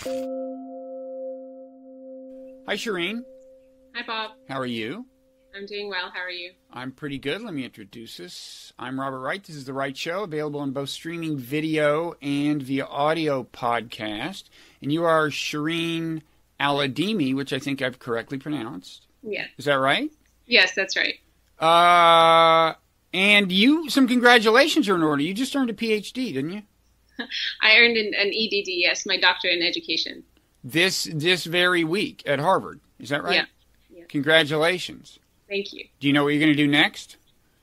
Hi, Shireen. Hi, Bob. How are you? I'm doing well. How are you? I'm pretty good. Let me introduce us. I'm Robert Wright. This is The Wright Show, available on both streaming video and via audio podcast. And you are Shireen Al-Adeimi, which I think I've correctly pronounced. Yeah. Is that right? Yes, that's right. And some congratulations are in order. You just earned a PhD, didn't you? I earned an EDD, yes, my doctorate in education. This very week at Harvard. Is that right? Yeah. Congratulations. Thank you. Do you know what you're going to do next?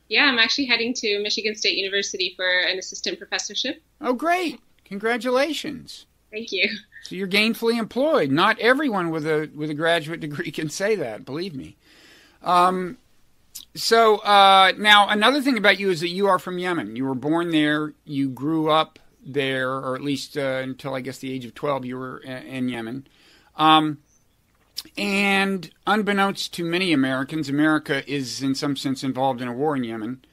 Yeah, I'm actually heading to Michigan State University for an assistant professorship. Oh, great. Congratulations. Thank you. So you're gainfully employed. Not everyone with a graduate degree can say that, believe me. Now another thing about you is that you are from Yemen. You were born there. You grew up there, or at least until I guess the age of 12, you were in Yemen. And unbeknownst to many Americans, America is in some sense involved in a war in Yemen,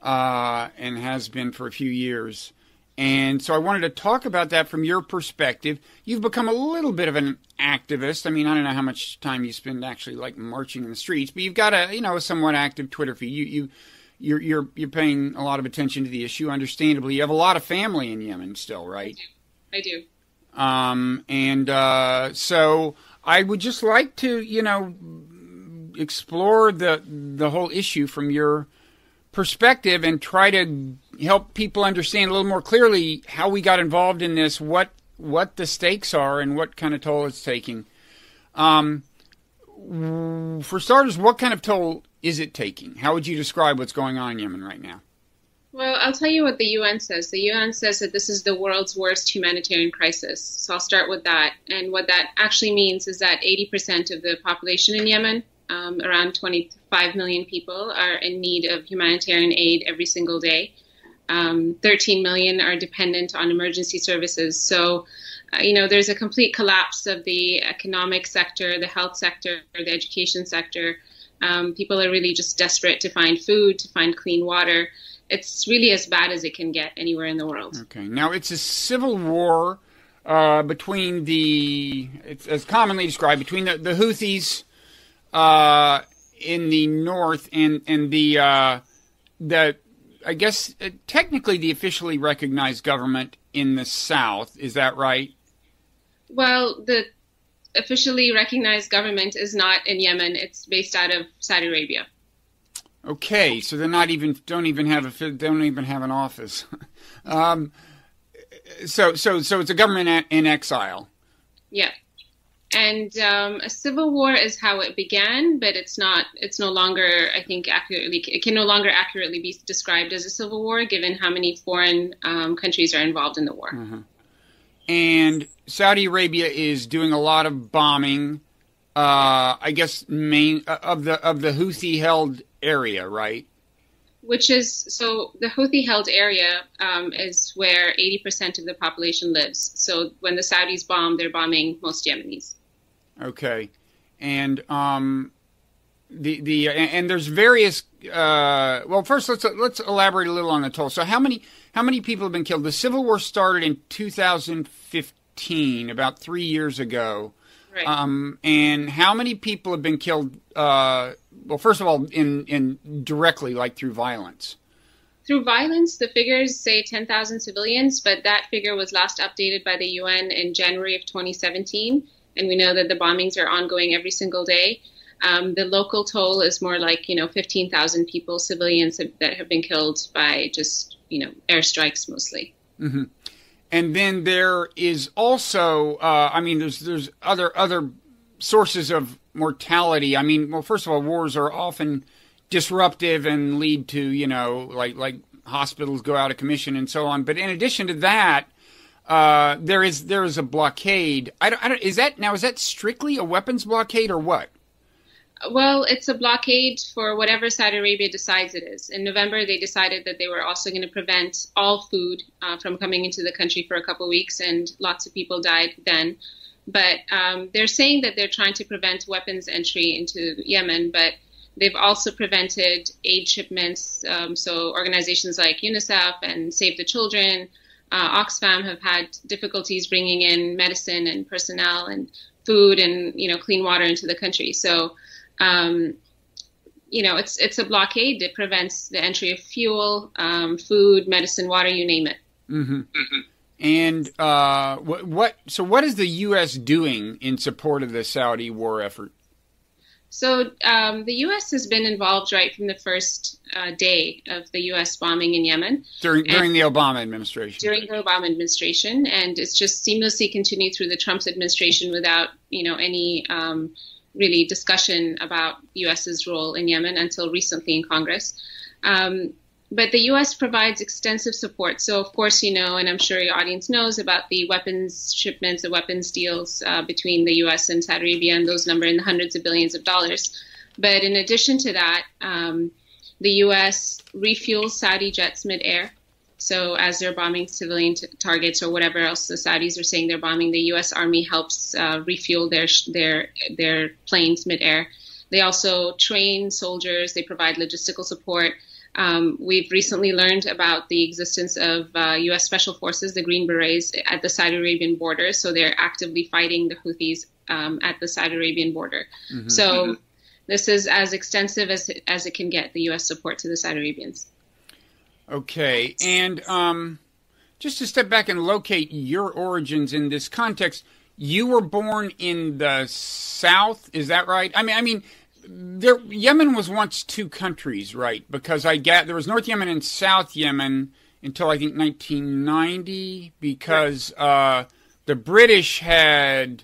and has been for a few years. And so I wanted to talk about that from your perspective. You've become a little bit of an activist. I mean, I don't know how much time you spend actually like marching in the streets, but you've got a somewhat active Twitter feed. You're paying a lot of attention to the issue. Understandably, you have a lot of family in Yemen still, right? I do. So I would just like to, explore the whole issue from your perspective and try to help people understand a little more clearly how we got involved in this, what the stakes are, and what kind of toll it's taking. For starters, what kind of toll is it taking? How would you describe what's going on in Yemen right now? Well, I'll tell you what the UN says. The UN says that this is the world's worst humanitarian crisis. So I'll start with that. And what that actually means is that 80% of the population in Yemen, around 25 million people, are in need of humanitarian aid every single day. 13 million are dependent on emergency services. So, there's a complete collapse of the economic sector, the health sector, the education sector. People are really just desperate to find food, to find clean water. It's really as bad as it can get anywhere in the world. Okay. Now, it's a civil war between it's as commonly described, between the Houthis in the north and the I guess technically the officially recognized government in the south. Is that right? Well, the officially recognized government is not in Yemen. It's based out of Saudi Arabia. Okay, so they're don't even have an office. So it's a government in exile. Yeah. And a civil war is how it began, but it can no longer accurately be described as a civil war, given how many foreign countries are involved in the war. Uh-huh. And Saudi Arabia is doing a lot of bombing, I guess, of the Houthi-held area, right? So the Houthi-held area is where 80% of the population lives. So when the Saudis bomb, they're bombing most Yemenis. Okay, and and there's various. Well, first let's elaborate a little on the toll. So how many people have been killed? The civil war started in 2015, about 3 years ago. Right. And how many people have been killed? Well, first of all, in directly, like through violence. Through violence, the figures say 10,000 civilians, but that figure was last updated by the UN in January of 2017, and we know that the bombings are ongoing every single day. The local toll is more like 15,000 people, civilians that have been killed by just airstrikes mostly. Mm-hmm. And then there is also, there's other sources of mortality. I mean, well, first of all, wars are often disruptive and lead to, like hospitals go out of commission and so on. But in addition to that, there is a blockade. Is that strictly a weapons blockade or what? Well, it's a blockade for whatever Saudi Arabia decides it is. In November, they decided that they were also going to prevent all food from coming into the country for a couple of weeks, and lots of people died then. But they're saying that they're trying to prevent weapons entry into Yemen, but they've also prevented aid shipments. So organizations like UNICEF and Save the Children Oxfam have had difficulties bringing in medicine and personnel and food and, clean water into the country. So, it's a blockade that prevents the entry of fuel, food, medicine, water, you name it. Mm-hmm. Mm-hmm. And so what is the U.S. doing in support of the Saudi war effort? So the U.S. has been involved right from the first day of the U.S. bombing in Yemen. During the Obama administration. During the Obama administration. And it's just seamlessly continued through the Trump administration without, any really discussion about the U.S.'s role in Yemen until recently in Congress. But the U.S. provides extensive support. So, of course, and I'm sure your audience knows about the weapons shipments, the weapons deals between the U.S. and Saudi Arabia, and those number in the hundreds of billions of dollars. But in addition to that, the U.S. refuels Saudi jets midair. So as they're bombing civilian targets or whatever else the Saudis are saying they're bombing, the U.S. Army helps refuel their planes midair. They also train soldiers. They provide logistical support. We've recently learned about the existence of U.S. Special Forces, the Green Berets, at the Saudi Arabian border. So they're actively fighting the Houthis at the Saudi Arabian border. Mm-hmm. So this is as extensive as it can get, the U.S. support to the Saudi Arabians. Okay. And just to step back and locate your origins in this context, you were born in the South, is that right? I mean, Yemen was once two countries, right? Because there was North Yemen and South Yemen until I think 1990, because the British had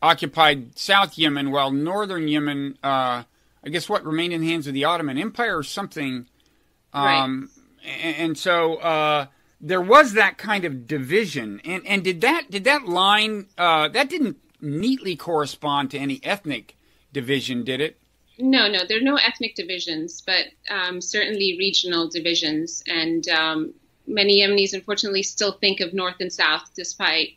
occupied South Yemen while Northern Yemen, I guess, remained in the hands of the Ottoman Empire or something. Right. And so there was that kind of division, and did that line that didn't neatly correspond to any ethnic division, did it? No, there are no ethnic divisions, but certainly regional divisions. And many Yemenis, unfortunately, still think of North and South, despite,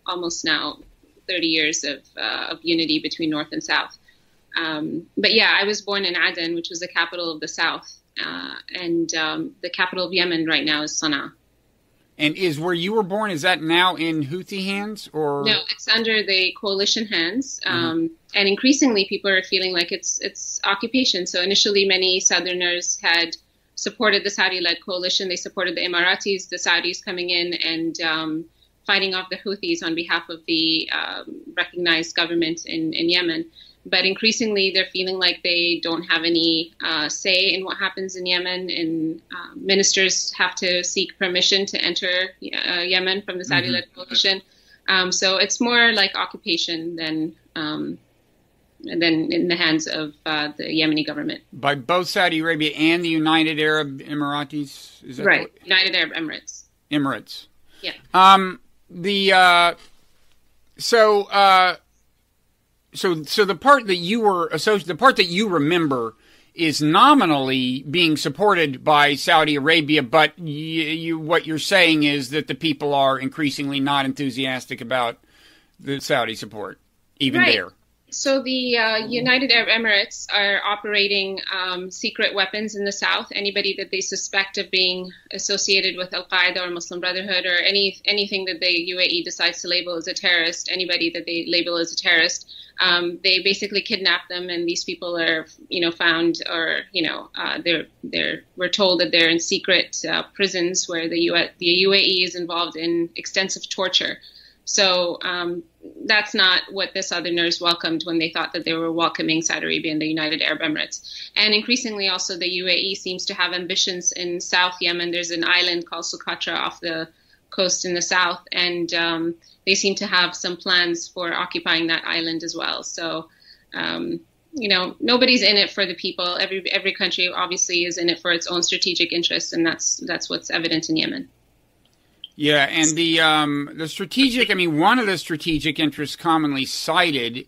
almost now 30 years of unity between North and South. But yeah, I was born in Aden, which was the capital of the South. And the capital of Yemen right now is Sana'a. And is where you were born, is that now in Houthi hands? Or no, it's under the coalition hands. And increasingly people are feeling like it's occupation. So initially many Southerners had supported the Saudi-led coalition. They supported the Emiratis, the Saudis coming in and fighting off the Houthis on behalf of the recognized government in Yemen. But increasingly, they're feeling like they don't have any say in what happens in Yemen, and ministers have to seek permission to enter Yemen from the Saudi-led coalition. So it's more like occupation than in the hands of the Yemeni government. By both Saudi Arabia and the United Arab Emiratis? Is that right, United Arab Emirates. Emirates. Yeah. So the part that you were the part that you remember is nominally being supported by Saudi Arabia, but what you're saying is that the people are increasingly not enthusiastic about the Saudi support, even right. there. So the United Arab Emirates are operating secret weapons in the south. Anybody that they suspect of being associated with Al-Qaeda or Muslim Brotherhood or anything that the UAE decides to label as a terrorist, anybody that they label as a terrorist, they basically kidnap them, and these people are, found, or we're told that they're in secret prisons where the UAE is involved in extensive torture. So that's not what the Southerners welcomed when they thought that they were welcoming Saudi Arabia and the United Arab Emirates. And increasingly also the UAE seems to have ambitions in South Yemen. There's an island called Socotra off the coast in the south, and they seem to have some plans for occupying that island as well. So, nobody's in it for the people. Every country obviously is in it for its own strategic interests, and that's what's evident in Yemen. Yeah, and the strategic, one of the strategic interests commonly cited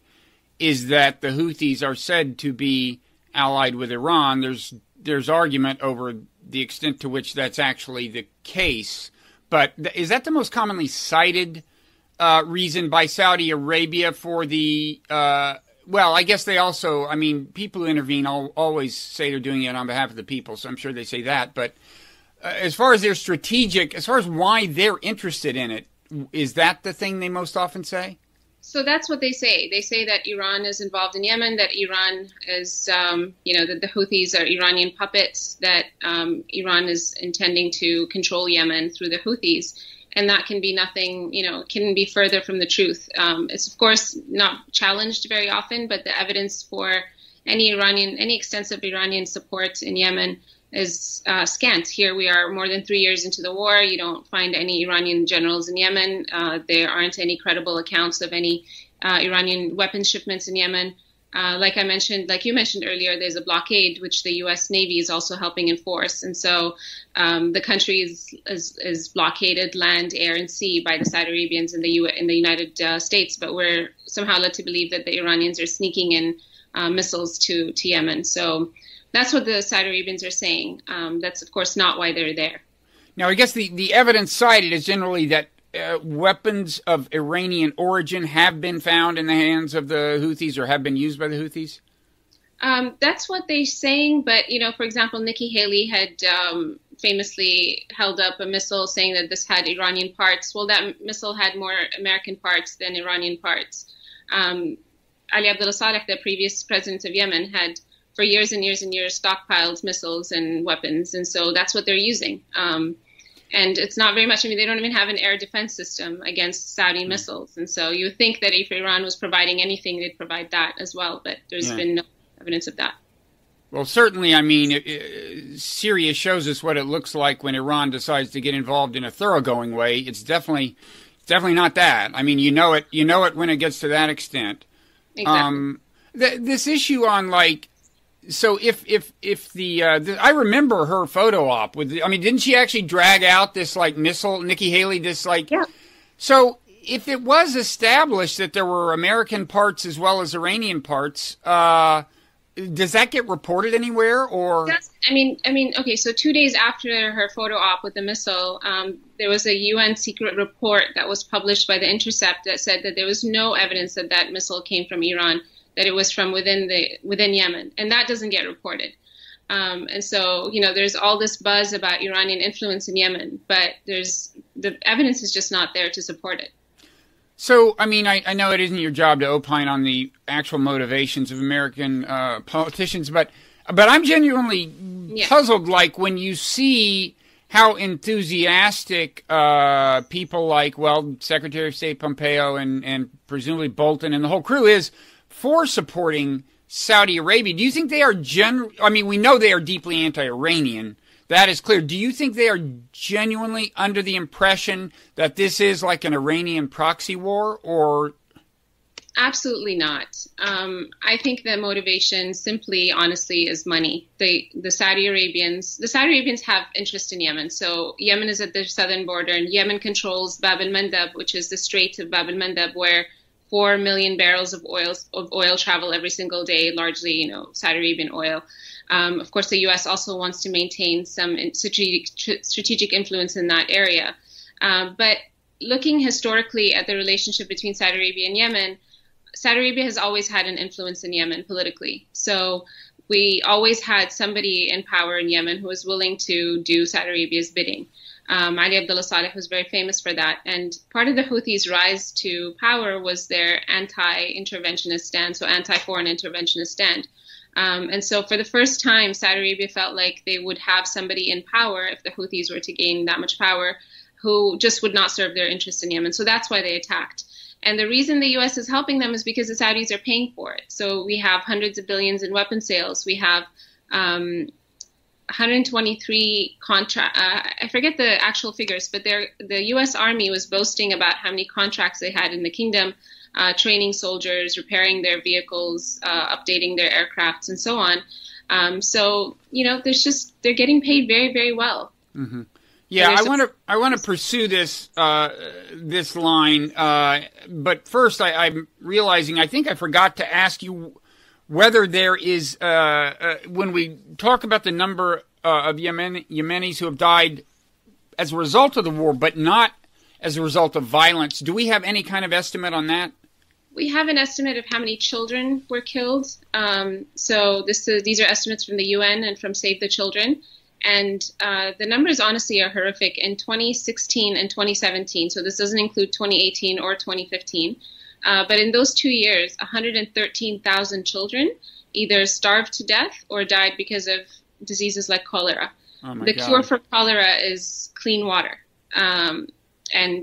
is that the Houthis are said to be allied with Iran. There's argument over the extent to which that's actually the case. But is that the most commonly cited reason by Saudi Arabia for the well, I guess they also, people who intervene always say they're doing it on behalf of the people, so I'm sure they say that. But as far as their strategic, as far as why they're interested in it, is that the thing they most often say? So that's what they say. They say that Iran is involved in Yemen, that Iran is, that the Houthis are Iranian puppets, that Iran is intending to control Yemen through the Houthis. And that can be nothing, can be further from the truth. It's, of course, not challenged very often, but the evidence for any extensive Iranian support in Yemen is scant. Here we are more than 3 years into the war. You don't find any Iranian generals in Yemen. There aren't any credible accounts of any Iranian weapons shipments in Yemen. Like you mentioned earlier, there's a blockade which the U.S. Navy is also helping enforce, and so the country is blockaded land, air, and sea by the Saudi Arabians in the United States. But we're somehow led to believe that the Iranians are sneaking in missiles to Yemen. So that's what the Saudi Arabians are saying. That's, of course, not why they're there. Now, I guess the evidence cited is generally that weapons of Iranian origin have been found in the hands of the Houthis or have been used by the Houthis? That's what they're saying. But, for example, Nikki Haley had famously held up a missile saying that this had Iranian parts. Well, that missile had more American parts than Iranian parts. Ali Abdullah Saleh, the previous president of Yemen, had for years and years and years stockpiled missiles and weapons. And so that's what they're using. And it's not very much. I mean, they don't even have an air defense system against Saudi missiles. And so you would think that if Iran was providing anything, they'd provide that as well. But there's been no evidence of that. Well, certainly, I mean, Syria shows us what it looks like when Iran decides to get involved in a thoroughgoing way. It's definitely not that. I mean, you know it when it gets to that extent. Exactly. This issue on so if I remember her photo op with, didn't she actually drag out this missile, Nikki Haley, Yeah. So if it was established that there were American parts as well as Iranian parts, does that get reported anywhere or? Yes. Okay. So 2 days after her photo op with the missile, there was a UN secret report that was published by The Intercept that said that there was no evidence that that missile came from Iran, that it was from within Yemen, and that doesn't get reported. And so, there's all this buzz about Iranian influence in Yemen, but the evidence is just not there to support it. So, I know it isn't your job to opine on the actual motivations of American politicians, but I'm genuinely puzzled, when you see how enthusiastic people Secretary of State Pompeo and presumably Bolton and the whole crew is for supporting Saudi Arabia. Do you think they are we know they are deeply anti-Iranian. That is clear. Do you think they are genuinely under the impression that this is like an Iranian proxy war, or? Absolutely not. I think the motivation simply, honestly, is money. The Saudi Arabians have interest in Yemen. So Yemen is at the southern border, and Yemen controls Bab el-Mandab, which is the Strait of Bab el-Mandab, where 4 million barrels of oil travel every single day, largely, Saudi Arabian oil. Of course, the U.S. also wants to maintain some strategic influence in that area. But looking historically at the relationship between Saudi Arabia and Yemen, Saudi Arabia has always had an influence in Yemen politically. So we always had somebody in power in Yemen who was willing to do Saudi Arabia's bidding. Ali Abdullah Saleh was very famous for that. And part of the Houthis' rise to power was their anti-interventionist stand, so anti-foreign interventionist stand. And so for the first time, Saudi Arabia felt like they would have somebody in power, if the Houthis were to gain that much power, who just would not serve their interests in Yemen. So that's why they attacked. And the reason the U.S. is helping them is because the Saudis are paying for it. So we have hundreds of billions in weapon sales. We have 123 I forget the actual figures, but the U.S. Army was boasting about how many contracts they had in the kingdom, training soldiers, repairing their vehicles, updating their aircrafts, and so on. So they're getting paid very, very well. Mm-hmm. Yeah, I want to pursue this line, but first I'm realizing I think I forgot to ask you whether there is when we talk about the number of Yemenis who have died as a result of the war, but not as a result of violence. Do we have any kind of estimate on that? We have an estimate of how many children were killed. So these are estimates from the UN and from Save the Children. And the numbers honestly are horrific. In 2016 and 2017, so this doesn't include 2018 or 2015, but in those 2 years, 113,000 children either starved to death or died because of diseases like cholera. Oh my the God. cure for cholera is clean water. And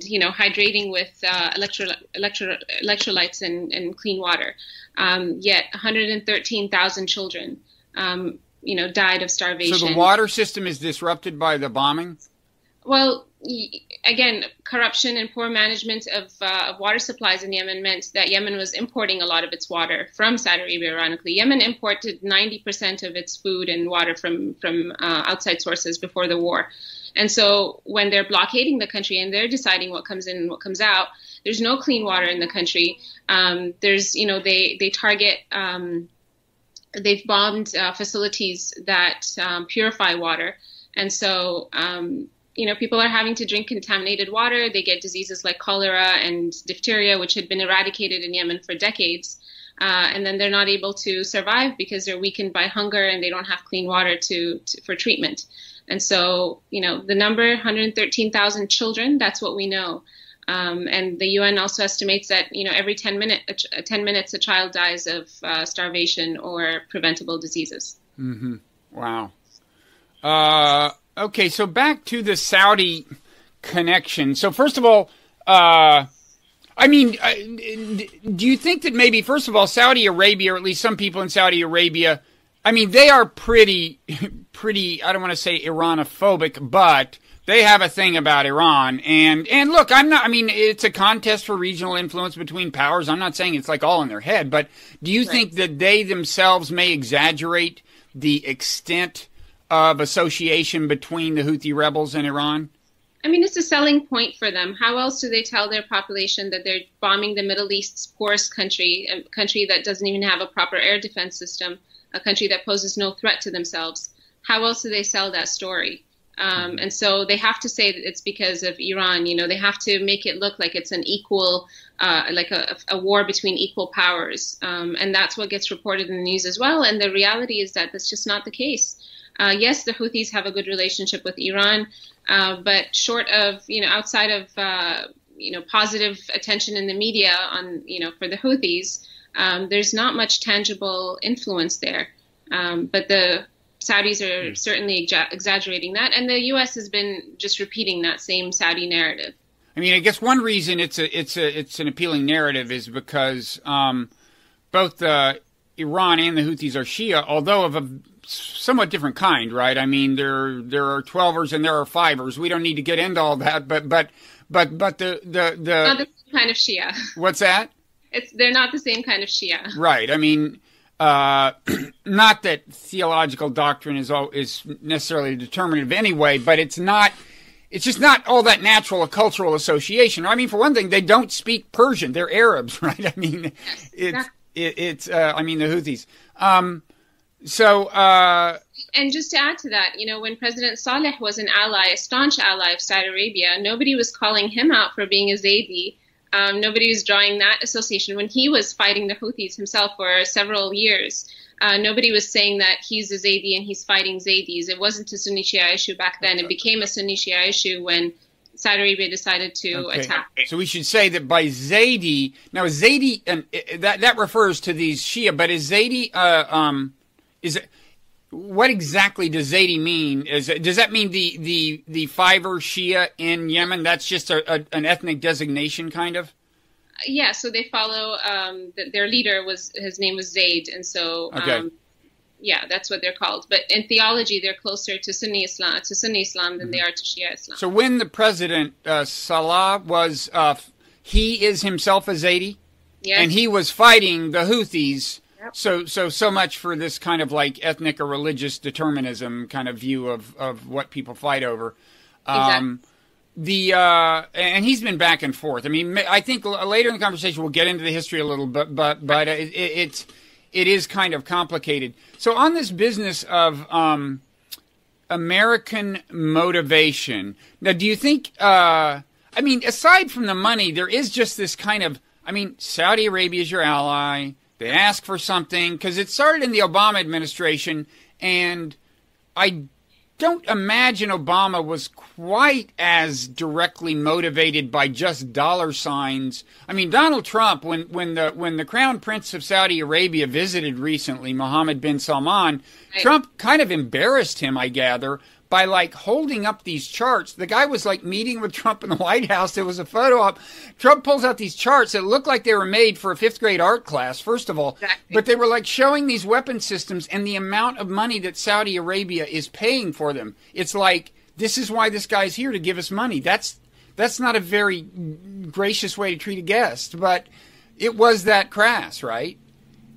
hydrating with electrolytes and clean water. Yet 113,000 children, died of starvation. So the water system is disrupted by the bombing? Well, again, corruption and poor management of water supplies in Yemen meant that Yemen was importing a lot of its water from Saudi Arabia, ironically. Yemen imported 90% of its food and water from outside sources before the war. And so when they're blockading the country and they're deciding what comes in and what comes out, there's no clean water in the country. They target, they've bombed facilities that purify water. And so, people are having to drink contaminated water. They get diseases like cholera and diphtheria, which had been eradicated in Yemen for decades. And then they're not able to survive because they're weakened by hunger and they don't have clean water for treatment. And so, the number 113,000 children, that's what we know. And the UN also estimates that, every 10 minutes a child dies of starvation or preventable diseases. Mm-hmm. Wow. Okay, so back to the Saudi connection. So first of all, do you think that maybe, first of all, Saudi Arabia, or at least some people in Saudi Arabia, they are pretty, I don't want to say Iranophobic, but they have a thing about Iran. And look, it's a contest for regional influence between powers. I'm not saying it's like all in their head, but do you think that they themselves may exaggerate the extent of association between the Houthi rebels and Iran? It's a selling point for them. How else do they tell their population that they're bombing the Middle East's poorest country, a country that doesn't even have a proper air defense system, a country that poses no threat to themselves? How else do they sell that story? And so they have to say that it's because of Iran. They have to make it look like it's an equal, like a war between equal powers. And that's what gets reported in the news as well. And the reality is that that's just not the case. Yes, the Houthis have a good relationship with Iran, but short of, outside of, positive attention in the media on, for the Houthis, there's not much tangible influence there. But the Saudis are certainly exaggerating that, and the U.S. has been just repeating that same Saudi narrative. I guess one reason it's an appealing narrative is because both Iran and the Houthis are Shia, although of a somewhat different kind, right? There are 12ers and there are 5ers. We don't need to get into all that, but the not the same kind of Shia. What's that? They're not the same kind of Shia. Right. Not that theological doctrine is necessarily determinative anyway, but it's just not all that natural a cultural association. For one thing, they don't speak Persian. They're Arabs, right? The Houthis. And just to add to that, when President Saleh was an ally, a staunch ally of Saudi Arabia, nobody was calling him out for being a Zaidi. Nobody was drawing that association. When he was fighting the Houthis himself for several years, nobody was saying that he's a Zaidi and he's fighting Zaidis. It wasn't a Sunni Shia issue back then. It became a Sunni Shia issue when Saudi Arabia decided to attack. So we should say that by Zaidi, now Zaidi, and that refers to these Shia, but is Zaidi, what exactly does Zaidi mean? Does that mean the 5er Shia in Yemen? That's just an ethnic designation, kind of? Yeah, so they follow their leader his name was Zayd, and so that's what they're called. But in theology, they're closer to Sunni Islam than they are to Shia Islam. So when the president Salah was, he is himself a Zaidi, yes, and he was fighting the Houthis. So much for this kind of like ethnic or religious determinism kind of view of what people fight over. Exactly. And he's been back and forth. I think later in the conversation we'll get into the history a little bit, but it is kind of complicated. So on this business of American motivation, now do you think? Aside from the money, there is just this kind of. Saudi Arabia is your ally. They ask for something because it started in the Obama administration, and I don't imagine Obama was quite as directly motivated by just dollar signs. I mean, Donald Trump, when the Crown Prince of Saudi Arabia visited recently, Mohammed bin Salman, right. Trump kind of embarrassed him, I gather, by like holding up these charts. The guy was like meeting with Trump in the White House. There was a photo op. Trump pulls out these charts that looked like they were made for a 5th grade art class, first of all. Exactly. But they were like showing these weapon systems and the amount of money that Saudi Arabia is paying for them. It's like, this is why this guy's here, to give us money. That's not a very gracious way to treat a guest, but it was that crass, right?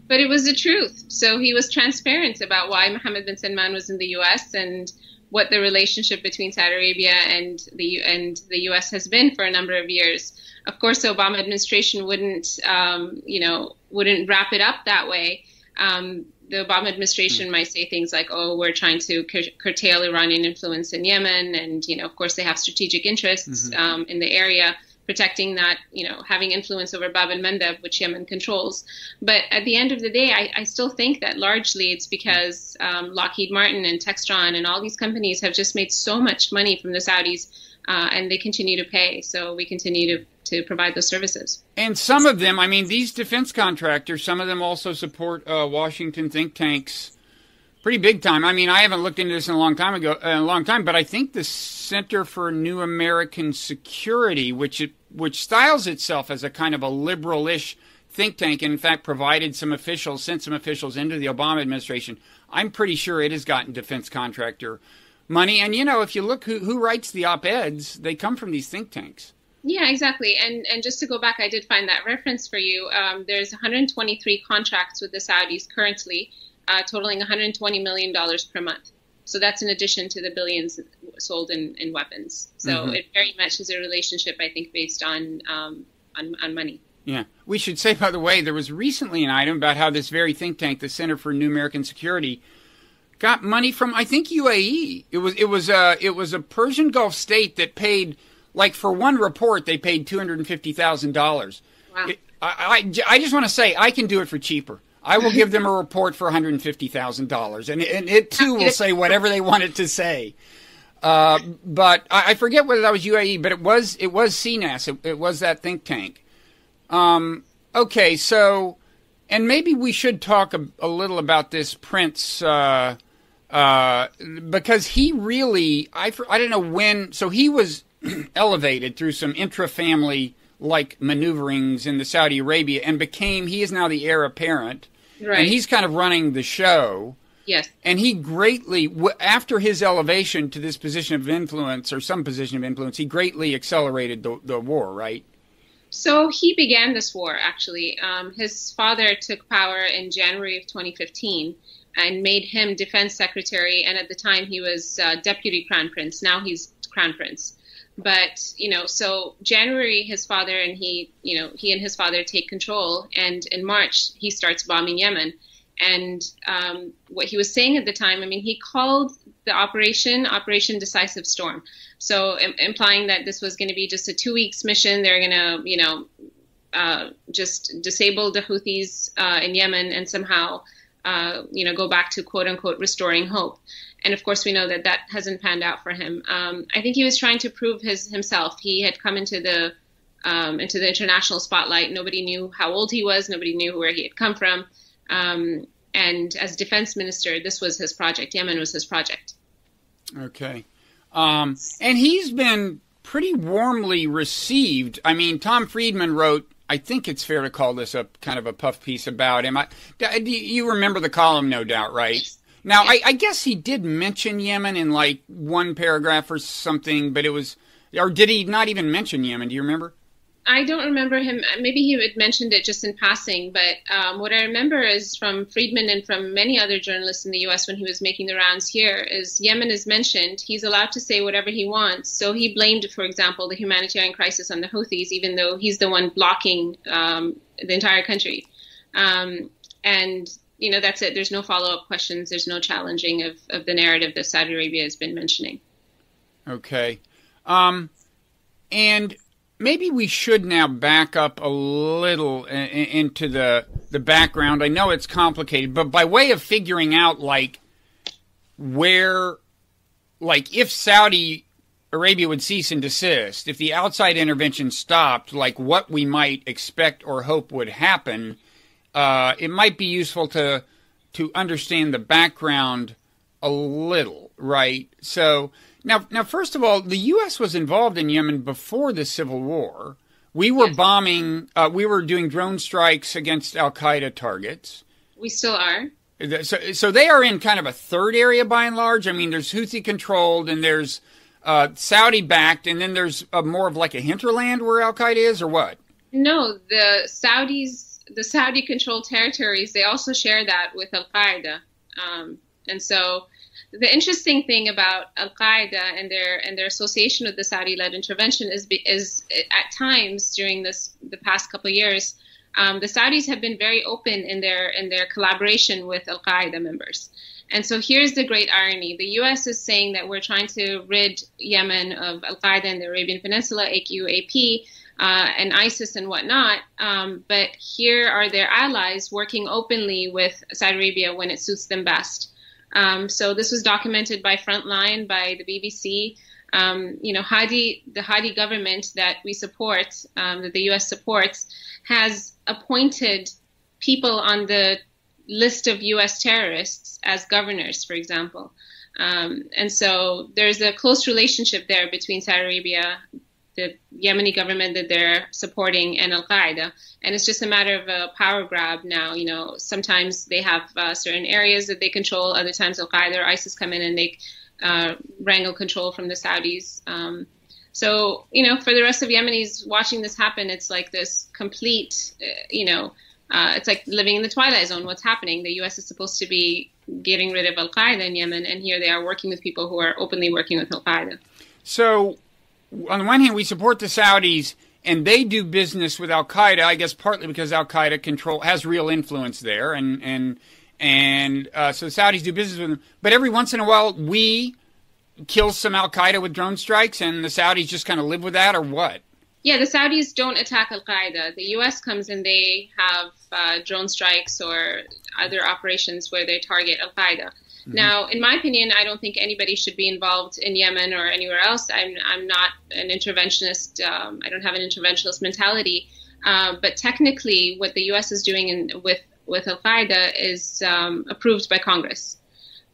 But it was the truth. So he was transparent about why Mohammed bin Salman was in the U.S. and what the relationship between Saudi Arabia and the U.S. has been for a number of years. Of course, the Obama administration wouldn't wrap it up that way. The Obama administration might say things like, "Oh, we're trying to curtail Iranian influence in Yemen," and of course, they have strategic interests in the area, protecting that, having influence over Bab el-Mandeb, which Yemen controls. But at the end of the day, I still think that largely it's because Lockheed Martin and Textron and all these companies have just made so much money from the Saudis, and they continue to pay. So we continue to provide those services. And some of them, I mean, these defense contractors, some of them also support Washington think tanks pretty big time. I mean, I haven't looked into this in a long time, but I think the Center for New American Security, which styles itself as a kind of a liberal-ish think tank, and in fact sent some officials into the Obama administration, I'm pretty sure it has gotten defense contractor money. And, if you look who writes the op-eds, they come from these think tanks. Yeah, exactly. And just to go back, I did find that reference for you. There's 123 contracts with the Saudis currently, totaling $120 million per month. So that's in addition to the billions sold in weapons. So it very much is a relationship, I think, based on money. Yeah. We should say, by the way, there was recently an item about how this very think tank, the Center for New American Security, got money from, I think, UAE. It was a Persian Gulf state that paid, like, for one report, they paid $250,000. Wow. I just want to say, I can do it for cheaper. I will give them a report for $150,000, and it too will say whatever they want it to say. But I forget whether that was UAE, but it was CNAS. It was that think tank. Okay, so, and maybe we should talk a little about this prince, because he really, I don't know when. So he was elevated through some intra-family like maneuverings in the Saudi Arabia, and he is now the heir apparent. Right. And he's kind of running the show. Yes. And he greatly, after his elevation to this position of influence, or some position of influence, he greatly accelerated the war, right? So he began this war, actually. His father took power in January of 2015 and made him defense secretary. And at the time, he was deputy crown prince. Now he's crown prince. But, so January, his father and he and his father take control. And in March, he starts bombing Yemen. And what he was saying at the time, he called the Operation Decisive Storm. So implying that this was going to be just a 2 weeks mission. They're going to, just disable the Houthis in Yemen and somehow, go back to, quote unquote, restoring hope. And of course, we know that hasn't panned out for him. I think he was trying to prove himself. He had come into the international spotlight. Nobody knew how old he was. Nobody knew where he had come from. And as defense minister, this was his project. Yemen was his project. Okay. And he's been pretty warmly received. Tom Friedman wrote, I think it's fair to call this a kind of a puff piece about him. You remember the column, no doubt, right? Now, I guess he did mention Yemen in like one paragraph or something, but or did he not even mention Yemen? Do you remember? I don't remember him. Maybe he had mentioned it just in passing, but what I remember is from Friedman and from many other journalists in the U.S. when he was making the rounds here is Yemen is mentioned. He's allowed to say whatever he wants. So he blamed, for example, the humanitarian crisis on the Houthis, even though he's the one blocking the entire country. And that's it. There's no follow-up questions. There's no challenging of the narrative that Saudi Arabia has been mentioning. Okay. And maybe we should now back up a little into the background. I know it's complicated, but by way of figuring out, like, where like if Saudi Arabia would cease and desist, if the outside intervention stopped, like what we might expect or hope would happen, it might be useful to understand the background a little, right? So now, first of all, the U.S. was involved in Yemen before the Civil War. We were bombing, we were doing drone strikes against al-Qaeda targets. We still are. So they are in kind of a third area by and large. I mean, there's Houthi controlled and there's Saudi backed, and then there's more of like a hinterland where al-Qaeda is, or what? No, the Saudi controlled territories, they also share that with al-Qaeda. And so the interesting thing about al-Qaeda and their association with the Saudi-led intervention is at times during the past couple of years, the Saudis have been very open in their collaboration with al-Qaeda members. And so here's the great irony. The U.S. is saying that we're trying to rid Yemen of al-Qaeda in the Arabian Peninsula, AQAP, and ISIS and whatnot. But here are their allies working openly with Saudi Arabia when it suits them best. So this was documented by Frontline, by the BBC. The Hadi government that we support, that the U.S. supports, has appointed people on the list of U.S. terrorists as governors, for example. And so there's a close relationship there between Saudi Arabia, the Yemeni government that they're supporting, and al-Qaeda. And it's just a matter of a power grab now. Sometimes they have certain areas that they control. Other times al-Qaeda or ISIS come in and they wrangle control from the Saudis. So, for the rest of Yemenis watching this happen, it's like this complete, it's like living in the Twilight Zone. What's happening? The U.S. is supposed to be getting rid of al-Qaeda in Yemen, and here they are working with people who are openly working with al-Qaeda. So, on the one hand, we support the Saudis, and they do business with al-Qaeda, I guess partly because al-Qaeda has real influence there, and so the Saudis do business with them. But every once in a while, we kill some al-Qaeda with drone strikes, and the Saudis just kind of live with that, or what? Yeah, the Saudis don't attack al-Qaeda. The U.S. comes and they have drone strikes or other operations where they target al-Qaeda. Mm-hmm. Now, in my opinion, I don't think anybody should be involved in Yemen or anywhere else. I'm not an interventionist. I don't have an interventionist mentality. But technically, what the U.S. is doing with al-Qaeda is approved by Congress.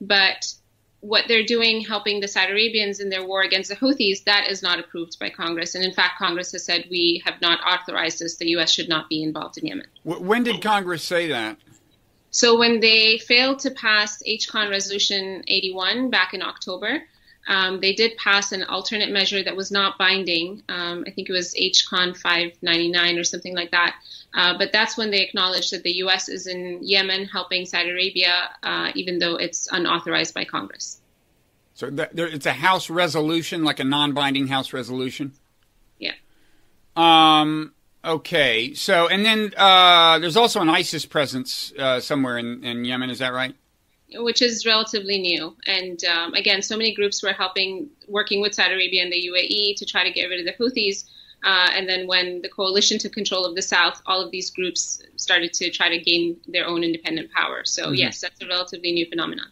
But what they're doing, helping the Saudi Arabians in their war against the Houthis, that is not approved by Congress. And in fact, Congress has said we have not authorized this. The U.S. should not be involved in Yemen. When did Congress say that? So when they failed to pass HCON Resolution 81 back in October, they did pass an alternate measure that was not binding. I think it was HCON 599 or something like that. But that's when they acknowledged that the U.S. is in Yemen helping Saudi Arabia, even though it's unauthorized by Congress. So it's a House resolution, like a non-binding House resolution? Yeah. Okay. So, and then there's also an ISIS presence somewhere in Yemen, is that right? Which is relatively new. And again, so many groups were working with Saudi Arabia and the UAE to try to get rid of the Houthis. And then when the coalition took control of the South, all of these groups started to try to gain their own independent power. So, yes, that's a relatively new phenomenon.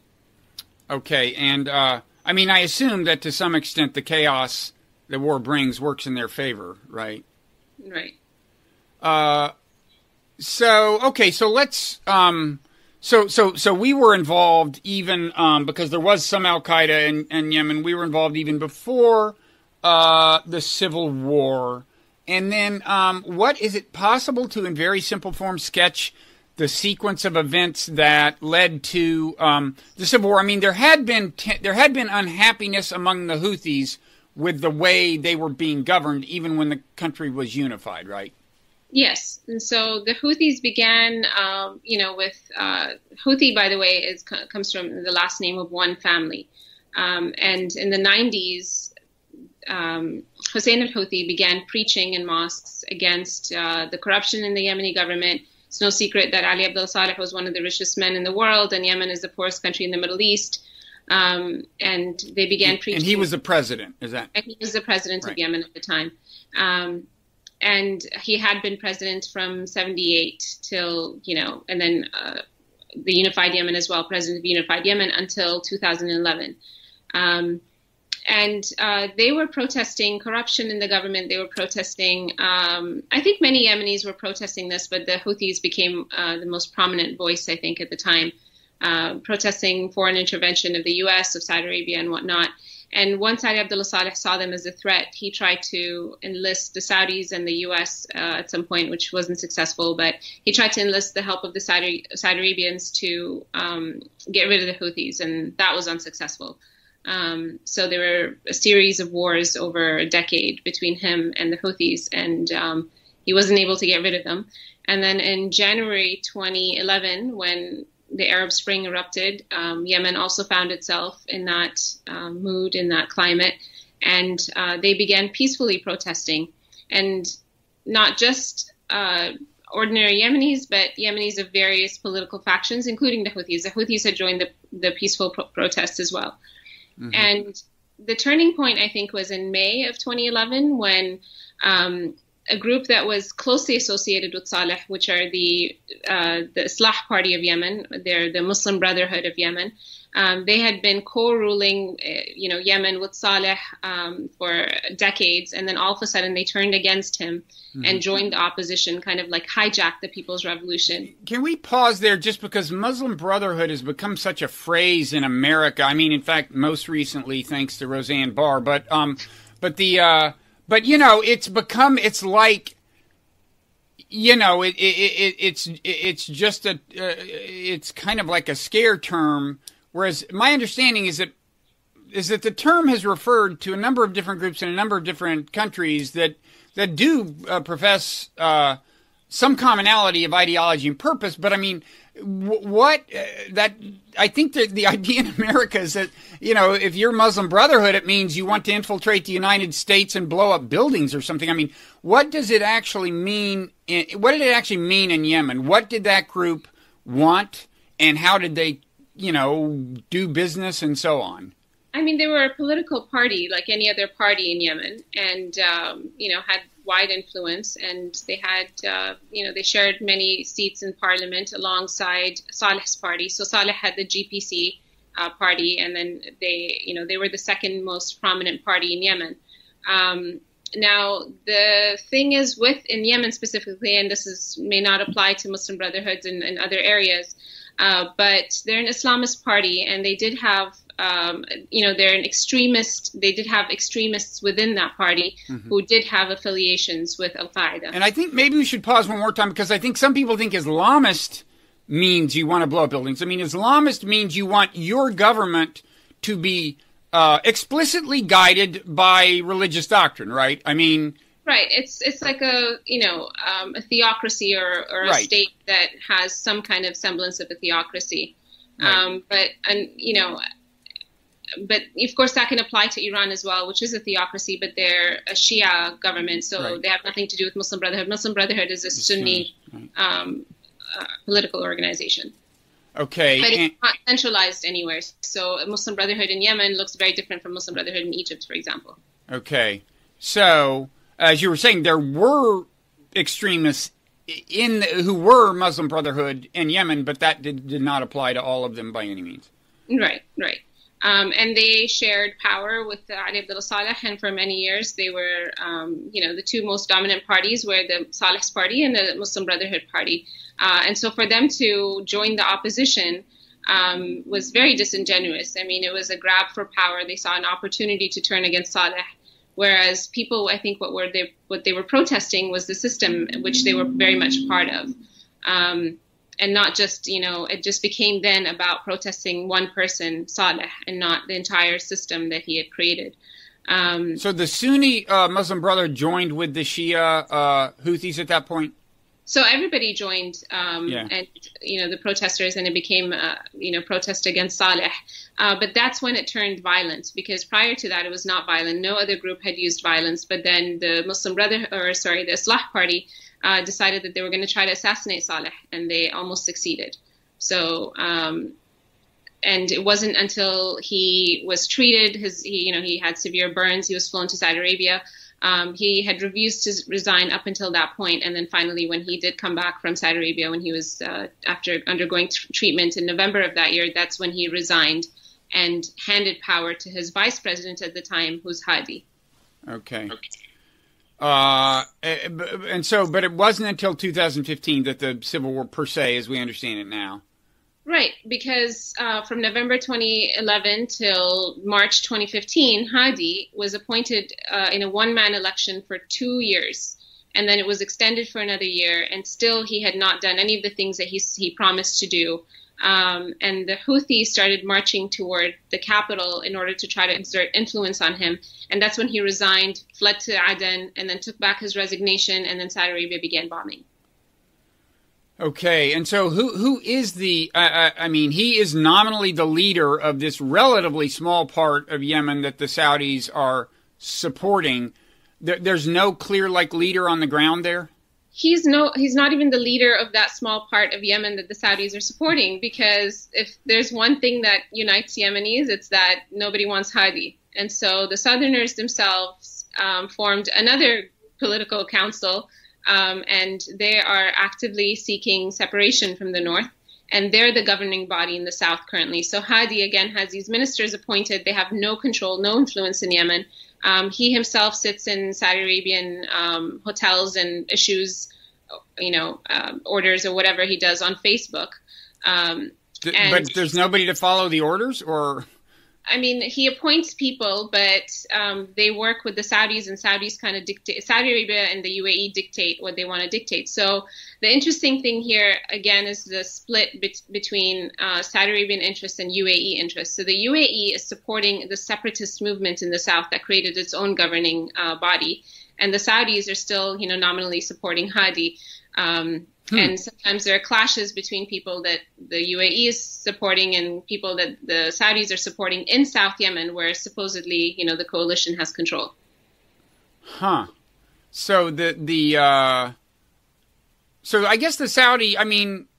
Okay. And, I mean, I assume that to some extent the chaos the war brings works in their favor, right? Right. So let's... So we were involved even because there was some al-Qaeda in Yemen. We were involved even before the Civil War. And then what is it possible to, in very simple form, sketch the sequence of events that led to the Civil War? I mean, there had been unhappiness among the Houthis with the way they were being governed, even when the country was unified, right? Yes, and so the Houthis began, with Houthi, by the way, comes from the last name of one family. And in the 90s, Hussein al-Houthi began preaching in mosques against the corruption in the Yemeni government. It's no secret that Ali Abdel Saleh was one of the richest men in the world, and Yemen is the poorest country in the Middle East. And they began preaching. And he was the president, is that? And he was the president of Yemen at the time. And he had been president from 78 till, and then the Unified Yemen as well, president of Unified Yemen until 2011. And they were protesting corruption in the government. They were protesting, I think many Yemenis were protesting this, but the Houthis became the most prominent voice, I think, at the time, protesting foreign intervention of the U.S., of Saudi Arabia and whatnot. And once Ali Abdullah Saleh saw them as a threat, he tried to enlist the Saudis and the U.S. At some point, which wasn't successful. But he tried to enlist the help of the Saudi Arabians to get rid of the Houthis, and that was unsuccessful. So there were a series of wars over a decade between him and the Houthis, and he wasn't able to get rid of them. And then in January 2011, when the Arab Spring erupted, Yemen also found itself in that mood, in that climate, and they began peacefully protesting. And not just ordinary Yemenis, but Yemenis of various political factions, including the Houthis. The Houthis had joined the peaceful protest as well. Mm-hmm. And the turning point, I think, was in May of 2011 when a group that was closely associated with Saleh, which are the Islah Party of Yemen, they're the Muslim Brotherhood of Yemen. They had been co-ruling, Yemen with Saleh for decades, and then all of a sudden they turned against him and joined the opposition, kind of like hijacked the People's Revolution. Can we pause there, just because Muslim Brotherhood has become such a phrase in America? I mean, in fact, most recently, thanks to Roseanne Barr, but it's become, it's like, it's just it's kind of like a scare term. Whereas my understanding is that the term has referred to a number of different groups in a number of different countries that do profess some commonality of ideology and purpose. But I mean, I think that the idea in America is that, if you're Muslim Brotherhood, it means you want to infiltrate the United States and blow up buildings or something. I mean, what does it actually mean? What did it actually mean in Yemen? What did that group want, and how did they do business and so on? I mean, they were a political party like any other party in Yemen, and, had wide influence, and they had, they shared many seats in parliament alongside Saleh's party. So Saleh had the GPC party, and then they were the second most prominent party in Yemen. Now, the thing is in Yemen specifically, and this may not apply to Muslim Brotherhoods in other areas, but they're an Islamist party, and they did have, they're an extremist. They did have extremists within that party who did have affiliations with Al-Qaeda. And I think maybe we should pause one more time, because I think some people think Islamist means you want to blow up buildings. I mean, Islamist means you want your government to be explicitly guided by religious doctrine, right? I mean... Right. It's like a theocracy or a right. state that has some kind of semblance of a theocracy. Right. But of course that can apply to Iran as well, which is a theocracy, but they're a Shia government, so right. they have nothing to do with Muslim Brotherhood. Muslim Brotherhood is a Sunni right. Political organization. Okay. But it's not centralized anywhere. So Muslim Brotherhood in Yemen looks very different from Muslim Brotherhood in Egypt, for example. Okay. So... as you were saying, there were extremists who were Muslim Brotherhood in Yemen, but that did not apply to all of them by any means. Right. And they shared power with Ali Abdullah Saleh, and for many years they were, the two most dominant parties were the Saleh's party and the Muslim Brotherhood party. And so for them to join the opposition was very disingenuous. I mean, it was a grab for power. They saw an opportunity to turn against Saleh. Whereas people, I think what they were protesting was the system which they were very much part of. And not just, it just became then about protesting one person, Saleh, and not the entire system that he had created. So the Sunni Muslim Brotherhood joined with the Shia Houthis at that point? So everybody joined, and, the protesters, and it became, protest against Saleh. But that's when it turned violent, because prior to that, it was not violent. No other group had used violence. But then the the Islah Party decided that they were going to try to assassinate Saleh, and they almost succeeded. So, and it wasn't until he was treated, he had severe burns, he was flown to Saudi Arabia. He had refused to resign up until that point, and then finally when he did come back from Saudi Arabia, when he was after undergoing treatment in November of that year, that's when he resigned and handed power to his vice president at the time, who's Hadi. Okay. And so, but it wasn't until 2015 that the civil war per se, as we understand it now. Right, because from November 2011 till March 2015, Hadi was appointed in a one-man election for 2 years. And then it was extended for another year, and still he had not done any of the things that he promised to do. And the Houthis started marching toward the capital in order to try to exert influence on him. And that's when he resigned, fled to Aden, and then took back his resignation, and then Saudi Arabia began bombing. Okay, and so who is the, I mean, he is nominally the leader of this relatively small part of Yemen that the Saudis are supporting. There's no clear, leader on the ground there? He's not even the leader of that small part of Yemen that the Saudis are supporting, because if there's one thing that unites Yemenis, it's that nobody wants Hadi. And so the Southerners themselves formed another political council, and they are actively seeking separation from the North. And they're the governing body in the South currently. So Hadi, again, has these ministers appointed. They have no control, no influence in Yemen. He himself sits in Saudi Arabian hotels and issues, orders or whatever he does on Facebook. But there's nobody to follow the orders, or? I mean, he appoints people, but they work with the Saudis, and Saudis kind of dictate. Saudi Arabia and the UAE dictate what they want to dictate. So the interesting thing here, again, is the split between Saudi Arabian interests and UAE interests. So the UAE is supporting the separatist movement in the south that created its own governing body, and the Saudis are still, nominally supporting Hadi. And sometimes there are clashes between people that the UAE is supporting and people that the Saudis are supporting in South Yemen, where supposedly, the coalition has control. Huh. So so I guess the Saudi,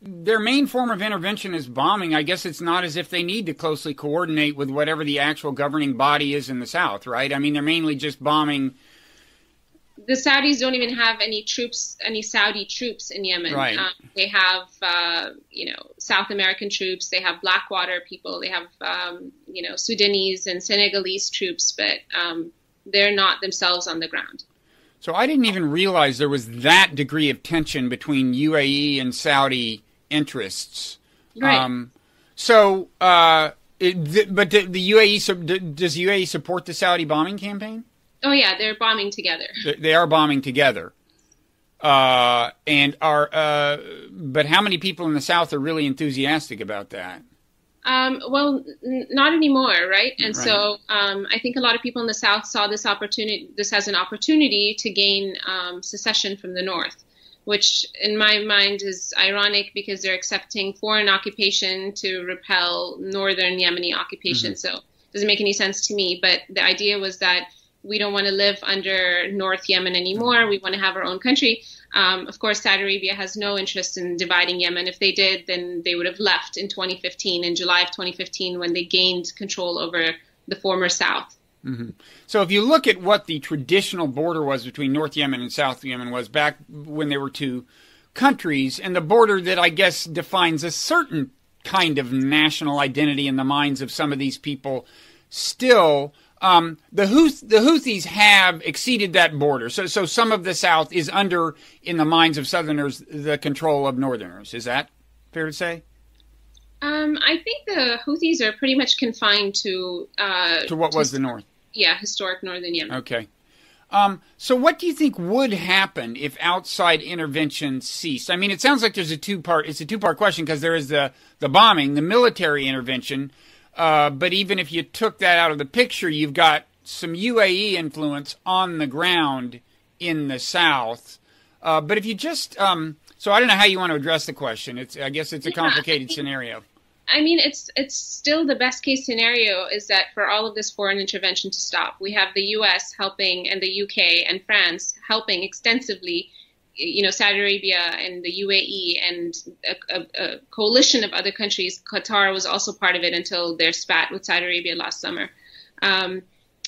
their main form of intervention is bombing. I guess it's not as if they need to closely coordinate with whatever the actual governing body is in the South, right? They're mainly just bombing. The Saudis don't even have any troops, any Saudi troops in Yemen. Right. They have, South American troops. They have Blackwater people. They have, Sudanese and Senegalese troops, but they're not themselves on the ground. So I didn't even realize there was that degree of tension between UAE and Saudi interests. Right. But the UAE, does UAE support the Saudi bombing campaign? Oh, yeah, they're bombing together. They are bombing together. But how many people in the South are really enthusiastic about that? Well, not anymore, right? And Right. so I think a lot of people in the South saw this as an opportunity to gain secession from the North, which in my mind is ironic because they're accepting foreign occupation to repel northern Yemeni occupation. So it doesn't make any sense to me. But the idea was that we don't want to live under North Yemen anymore. We want to have our own country. Of course, Saudi Arabia has no interest in dividing Yemen. If they did, then they would have left in 2015, in July of 2015, when they gained control over the former South. Mm-hmm. So if you look at what the traditional border was between North Yemen and South Yemen was back when there were two countries, and the border that I guess defines a certain kind of national identity in the minds of some of these people still, the Houthis have exceeded that border. So some of the South is under, in the minds of Southerners, the control of Northerners. Is that fair to say? I think the Houthis are pretty much confined to what was the North? Yeah, historic northern Yemen. Okay. So what do you think would happen if outside intervention ceased? It sounds like it's a two-part question, because there is the bombing, the military intervention. But even if you took that out of the picture, you've got some UAE influence on the ground in the South. But if you just, so I don't know how you want to address the question. I guess it's a complicated scenario. It's still the best case scenario is that for all of this foreign intervention to stop, we have the U.S. helping and the UK and France helping extensively, Saudi Arabia and the UAE and a coalition of other countries. Qatar was also part of it until their spat with Saudi Arabia last summer.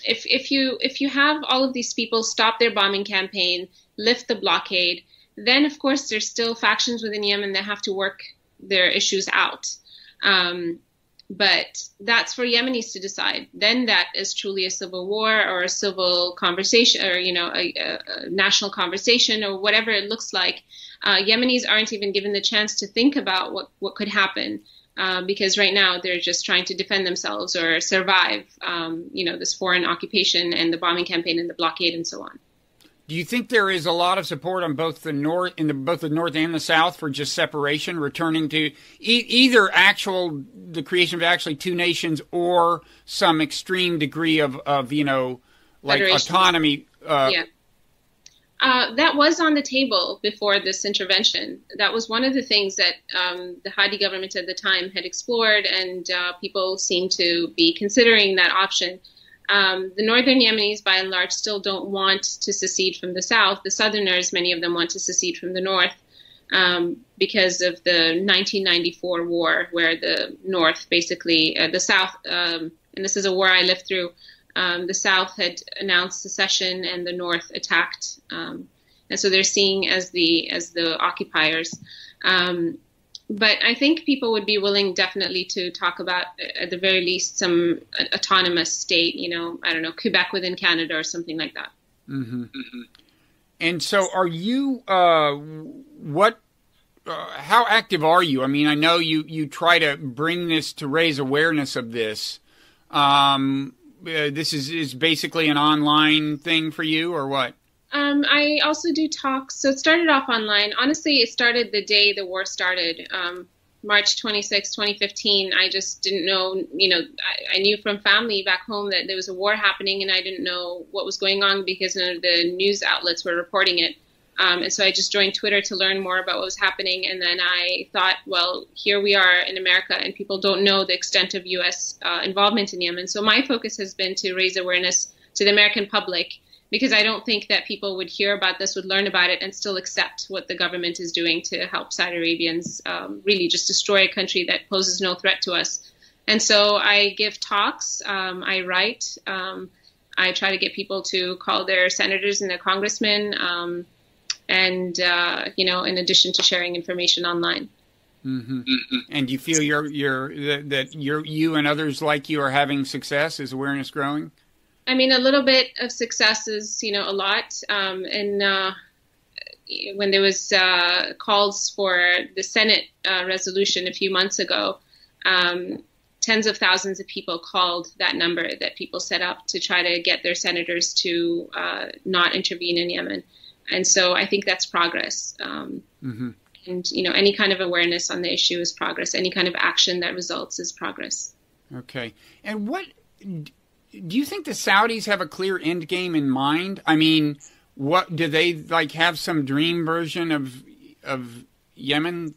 If you have all of these people stop their bombing campaign, lift the blockade, then of course there's still factions within Yemen that have to work their issues out. But that's for Yemenis to decide. Then that is truly a civil war or a civil conversation, or a national conversation, or whatever it looks like. Yemenis aren't even given the chance to think about what could happen, because right now they're just trying to defend themselves or survive, this foreign occupation and the bombing campaign and the blockade and so on. Do you think there is a lot of support on both the north, both the north and the south, for just separation, returning to either the creation of actually two nations, or some extreme degree of like autonomy? Yeah. That was on the table before this intervention. That was one of the things that the Hadi government at the time had explored, and people seemed to be considering that option. The northern Yemenis, by and large, still don't want to secede from the south. The southerners, many of them, want to secede from the north because of the 1994 war, where the north, basically, the south, and this is a war I lived through, the south had announced secession and the north attacked. And so they're seen as the occupiers. But I think people would be willing definitely to talk about, at the very least, some autonomous state, I don't know, Quebec within Canada or something like that. Mm-hmm. Mm-hmm. And so are you, how active are you? I mean, I know you try to bring this to raise awareness of this. This is basically an online thing for you, or what? I also do talks. So it started off online. Honestly, it started the day the war started, March 26, 2015. I just didn't know, I knew from family back home that there was a war happening, and I didn't know what was going on because none of the news outlets were reporting it. And so I just joined Twitter to learn more about what was happening. And then I thought, well, here we are in America, and people don't know the extent of U.S. Involvement in Yemen. So my focus has been to raise awareness to the American public, because I don't think that people would hear about this, would learn about it, and still accept what the government is doing to help Saudi Arabians really just destroy a country that poses no threat to us. And so I give talks, I write, I try to get people to call their senators and their congressmen, and in addition to sharing information online. Mm-hmm. Mm-hmm. And you feel you and others like you are having success? Is awareness growing? I mean, a little bit of success is, a lot. And when there was calls for the Senate resolution a few months ago, tens of thousands of people called that number that people set up to try to get their senators to not intervene in Yemen. And so I think that's progress. Mm-hmm. And, any kind of awareness on the issue is progress. Any kind of action that results is progress. Okay. And do you think the Saudis have a clear end game in mind? I mean, what do they have some dream version of Yemen?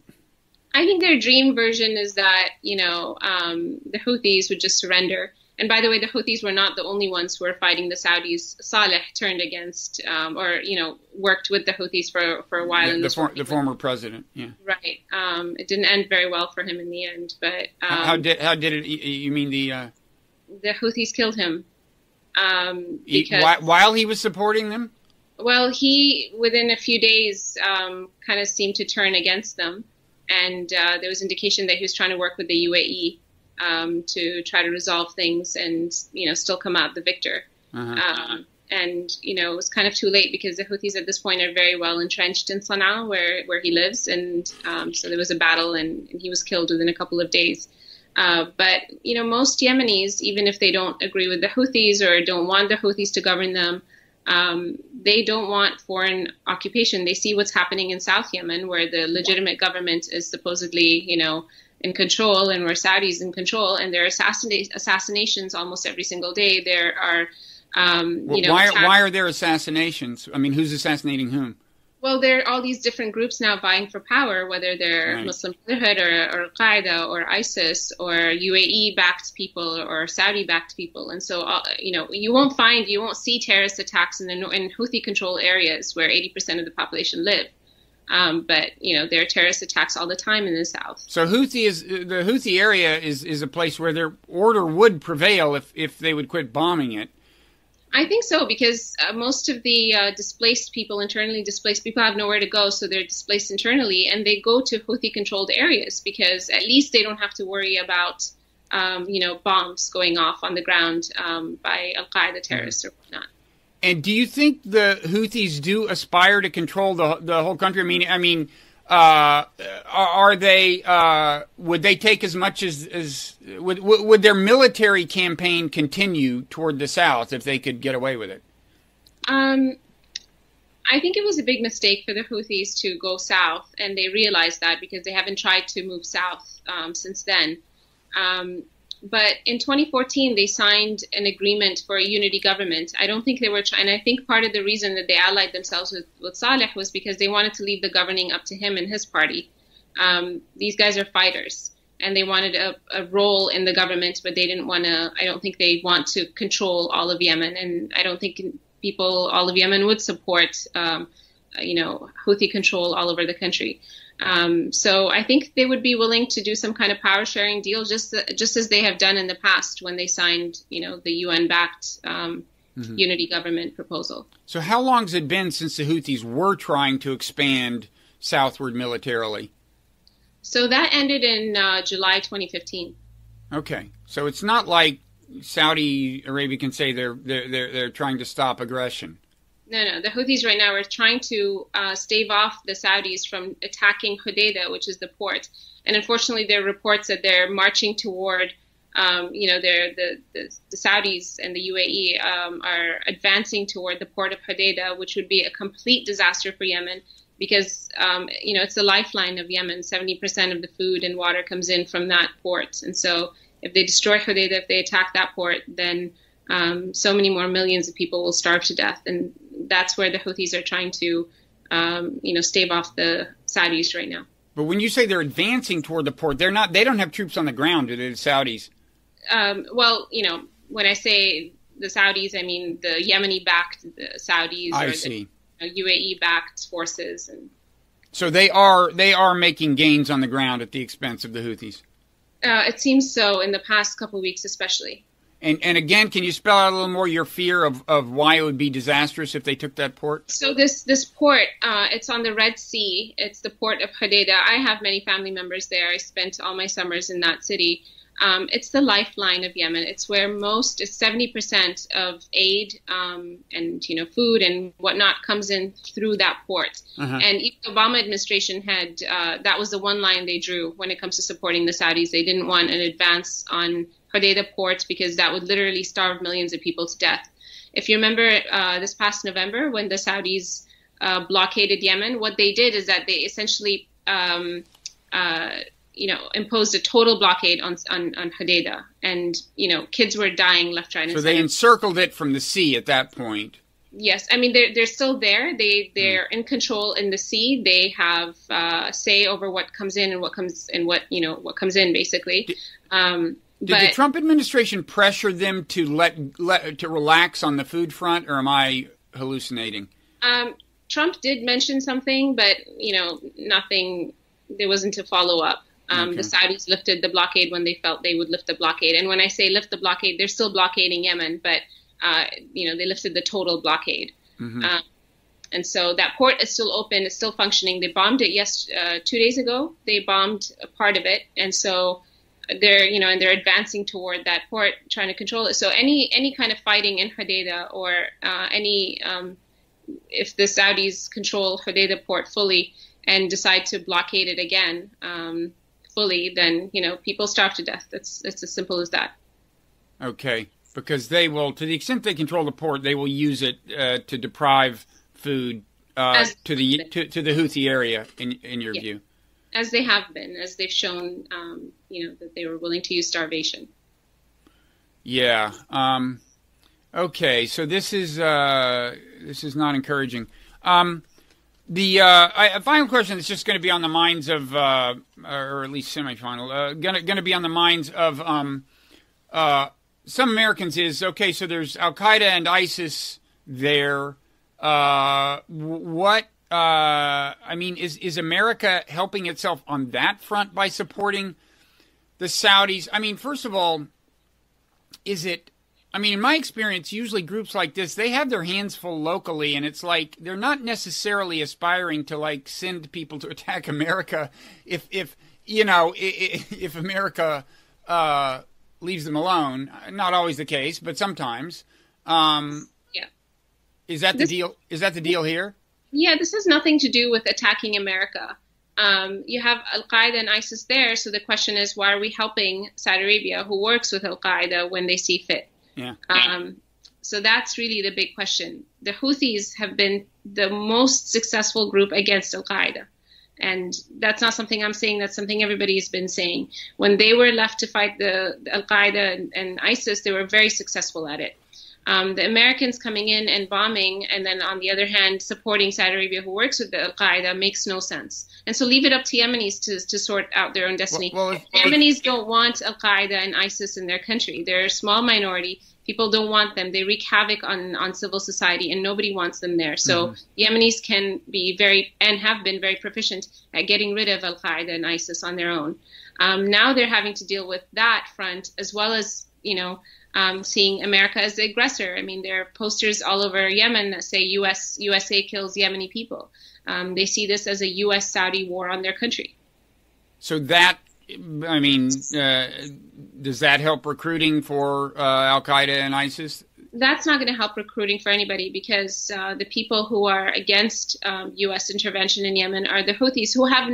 I think their dream version is that, the Houthis would just surrender. And by the way, the Houthis were not the only ones who were fighting the Saudis. Saleh turned against, worked with the Houthis for a while. Yeah, the former president, yeah. Right. It didn't end very well for him in the end. But how did it? You mean the Houthis killed him because while he was supporting them? Well, he, within a few days, kind of seemed to turn against them. And there was indication that he was trying to work with the UAE to try to resolve things and, still come out the victor. Uh-huh. And, it was kind of too late because the Houthis at this point are very well entrenched in Sana'a, where he lives. And so there was a battle, and he was killed within a couple of days. But, most Yemenis, even if they don't agree with the Houthis or don't want the Houthis to govern them, they don't want foreign occupation. They see what's happening in South Yemen, where the legitimate government is supposedly, in control, and where Saudi's in control, and there are assassinations almost every single day. There are, why are there assassinations? I mean, who's assassinating whom? Well, there are all these different groups now vying for power, whether they're right. Muslim Brotherhood or Qaeda or ISIS or UAE-backed people or Saudi-backed people. And so, you won't see terrorist attacks in Houthi-controlled areas where 80% of the population live. But there are terrorist attacks all the time in the south. So the Houthi area is a place where their order would prevail if they would quit bombing it. I think so, because most of the internally displaced people have nowhere to go, so they're displaced internally, and they go to Houthi-controlled areas because at least they don't have to worry about bombs going off on the ground by Al-Qaeda terrorists or whatnot. And do you think the Houthis do aspire to control the whole country? Are they? Would they take as much as would their military campaign continue toward the south if they could get away with it? I think it was a big mistake for the Houthis to go south, and they realized that because they haven't tried to move south since then. But in 2014, they signed an agreement for a unity government. I don't think they were trying. I think part of the reason that they allied themselves with Saleh was because they wanted to leave the governing up to him and his party. These guys are fighters, and they wanted a role in the government, but they didn't want to. I don't think they want to control all of Yemen, and I don't think all of Yemen would support, Houthi control all over the country. So I think they would be willing to do some kind of power sharing deal, just as they have done in the past when they signed, the UN-backed unity government proposal. So how long has it been since the Houthis were trying to expand southward militarily? So that ended in July 2015. Okay, so it's not like Saudi Arabia can say they're trying to stop aggression. No. The Houthis right now are trying to stave off the Saudis from attacking Hodeidah, which is the port. And unfortunately, there are reports that they're marching toward, the Saudis and the UAE are advancing toward the port of Hodeidah, which would be a complete disaster for Yemen because, it's the lifeline of Yemen. 70% of the food and water comes in from that port. And so if they destroy Hodeidah, if they attack that port, then so many more millions of people will starve to death. And that's where the Houthis are trying to, stave off the Saudis right now. But when you say they're advancing toward the port, they don't have troops on the ground, do they, the Saudis? When I say the Saudis, I mean the Yemeni-backed Saudis I see. The UAE-backed forces. And so they are making gains on the ground at the expense of the Houthis? It seems so in the past couple of weeks especially. And again, can you spell out a little more your fear of why it would be disastrous if they took that port? So this port, it's on the Red Sea. It's the port of Hodeidah. I have many family members there. I spent all my summers in that city. It's the lifeline of Yemen. It's where it's 70% of aid and food and whatnot comes in through that port. And even the Obama administration had that was the one line they drew when it comes to supporting the Saudis. They didn't want an advance on Hodeidah port because that would literally starve millions of people to death. If you remember this past November when the Saudis blockaded Yemen, what they did is that they essentially imposed a total blockade on Hodeidah, and kids were dying left, right, and center. So they encircled it from the sea at that point. Yes, I mean they're still there. They're in control in the sea. They have say over what comes in and what comes in basically. Did the Trump administration pressure them to to relax on the food front, or am I hallucinating? Trump did mention something, but nothing. There wasn't a follow up. The Saudis lifted the blockade when they felt they would lift the blockade. And when I say lift the blockade, they're still blockading Yemen, but, they lifted the total blockade. And so that port is still open. It's still functioning. They bombed it 2 days ago. They bombed a part of it. And so they're, and they're advancing toward that port, trying to control it. So any kind of fighting in Hodeidah or if the Saudis control Hodeidah port fully and decide to blockade it again, fully, then people starve to death. It's as simple as that. Okay, because they will, to the extent they control the port, they will use it to deprive food to the Houthi area. In your view, as they have been, as they've shown, that they were willing to use starvation. Yeah. Okay. So this is not encouraging. The final question is just going to be on the minds of, or at least semifinal, going to be on the minds of some Americans is, okay, so there's Al-Qaeda and ISIS there. Is America helping itself on that front by supporting the Saudis? I mean, first of all, in my experience, usually groups like this, they have their hands full locally, and it's like they're not necessarily aspiring to send people to attack America if America leaves them alone. Not always the case, but sometimes. Yeah. Is that the deal? Is that the deal here? Yeah, this has nothing to do with attacking America. You have Al-Qaeda and ISIS there, so the question is, why are we helping Saudi Arabia, who works with Al-Qaeda when they see fit? Yeah. So that's really the big question. The Houthis have been the most successful group against Al-Qaeda. And that's not something I'm saying, that's something everybody's been saying. When they were left to fight the Al-Qaeda and ISIS, they were very successful at it. The Americans coming in and bombing, and then on the other hand, supporting Saudi Arabia, who works with the Al-Qaeda, makes no sense. And so leave it up to Yemenis to sort out their own destiny. Yemenis don't want Al-Qaeda and ISIS in their country. They're a small minority. People don't want them. They wreak havoc on civil society, and nobody wants them there. So Yemenis can be and have been very proficient at getting rid of Al-Qaeda and ISIS on their own. Now they're having to deal with that front, as well as, seeing America as the aggressor. I mean, there are posters all over Yemen that say USA kills Yemeni people. They see this as a U.S.-Saudi war on their country. So that, does that help recruiting for Al-Qaeda and ISIS? That's not going to help recruiting for anybody, because the people who are against U.S. intervention in Yemen are the Houthis, who have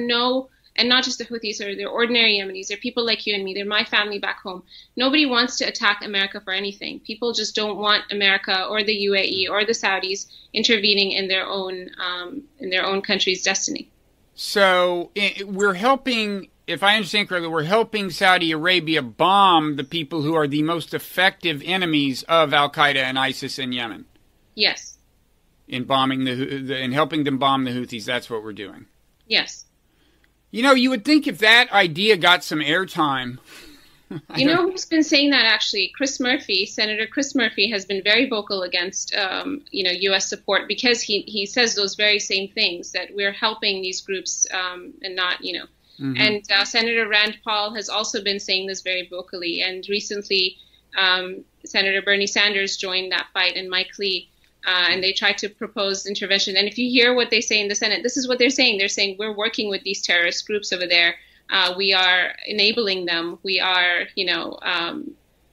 and not just the Houthis, they're ordinary Yemenis. They're people like you and me. They're my family back home. Nobody wants to attack America for anything. People just don't want America or the UAE or the Saudis intervening in their own country's destiny. So we're helping, if I understand correctly, we're helping Saudi Arabia bomb the people who are the most effective enemies of Al-Qaeda and ISIS in Yemen. Yes. In bombing in helping them bomb the Houthis, that's what we're doing. Yes. You would think if that idea got some airtime. Who's been saying that, actually? Senator Chris Murphy has been very vocal against, U.S. support, because he says those very same things, that we're helping these groups and not, And Senator Rand Paul has also been saying this very vocally. And recently, Senator Bernie Sanders joined that fight, and Mike Lee. And they try to propose intervention. And if you hear what they say in the Senate, this is what they're saying. They're saying, we're working with these terrorist groups over there. We are enabling them. We are,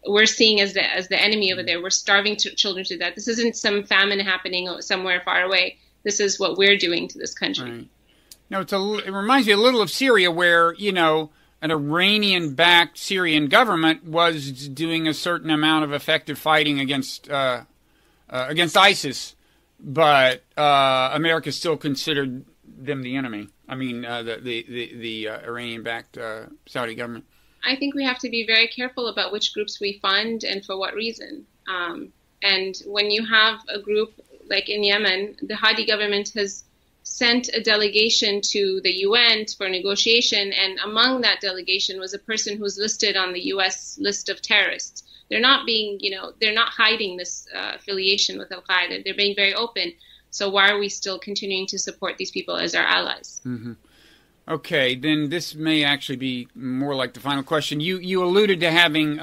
we're seeing as the enemy over there. We're starving children to death. This isn't some famine happening somewhere far away. This is what we're doing to this country. Right. No, it reminds me a little of Syria, where, an Iranian-backed Syrian government was doing a certain amount of effective fighting against ISIS, but America still considered them the enemy. I mean, the Iranian-backed Saudi government. I think we have to be very careful about which groups we fund and for what reason. And when you have a group like in Yemen, the Hadi government has sent a delegation to the UN for negotiation, and among that delegation was a person who's listed on the U.S. list of terrorists. They're not they're not hiding this affiliation with Al-Qaeda. They're being very open. So why are we still continuing to support these people as our allies? Mm-hmm. Okay, then this may actually be more like the final question. You alluded to having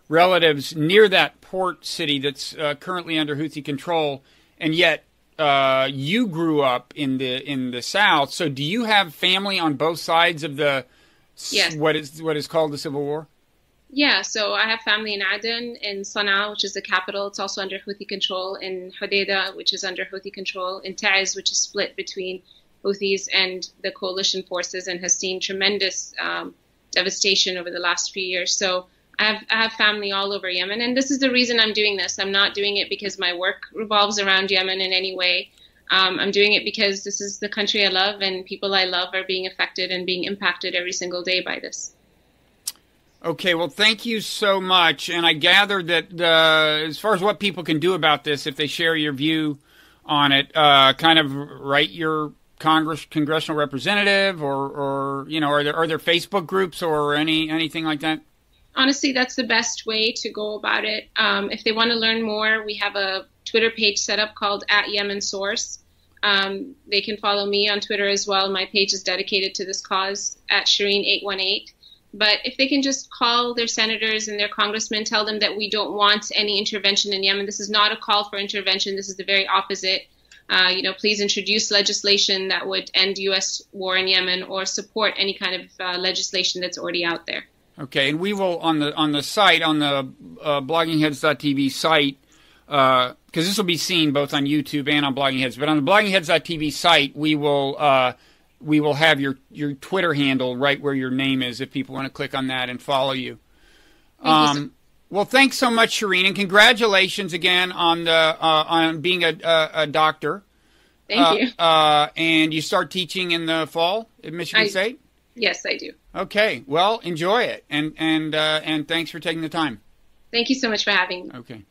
relatives near that port city that's currently under Houthi control, and yet you grew up in the south. So do you have family on both sides of the what is called the Civil War? Yeah, so I have family in Aden, in Sana'a, which is the capital. It's also under Houthi control. In Hodeidah, which is under Houthi control. In Taiz, which is split between Houthis and the coalition forces, and has seen tremendous devastation over the last few years. So I have family all over Yemen, and this is the reason I'm doing this. I'm not doing it because my work revolves around Yemen in any way. I'm doing it because this is the country I love, and people I love are being affected and being impacted every single day by this. Okay, well, thank you so much. And I gather that as far as what people can do about this, if they share your view on it, kind of write your congressional representative, or are there Facebook groups or anything like that? Honestly, that's the best way to go about it. If they want to learn more, we have a Twitter page set up called @YemenSource. They can follow me on Twitter as well. My page is dedicated to this cause, @Shireen818. But if they can just call their senators and their congressmen, tell them that we don't want any intervention in Yemen. This is not a call for intervention. This is the very opposite. Please introduce legislation that would end U.S. war in Yemen, or support any kind of legislation that's already out there. Okay, and we will on the site, on the bloggingheads.tv site, because this will be seen both on YouTube and on Blogging Heads. But on the bloggingheads.tv site, we will have your Twitter handle right where your name is if people want to click on that and follow you. Well, thanks so much, Shireen, and congratulations again on being a doctor. Thank you. And you start teaching in the fall at Michigan State? Yes, I do. Okay. Well, enjoy it, and thanks for taking the time. Thank you so much for having me. Okay.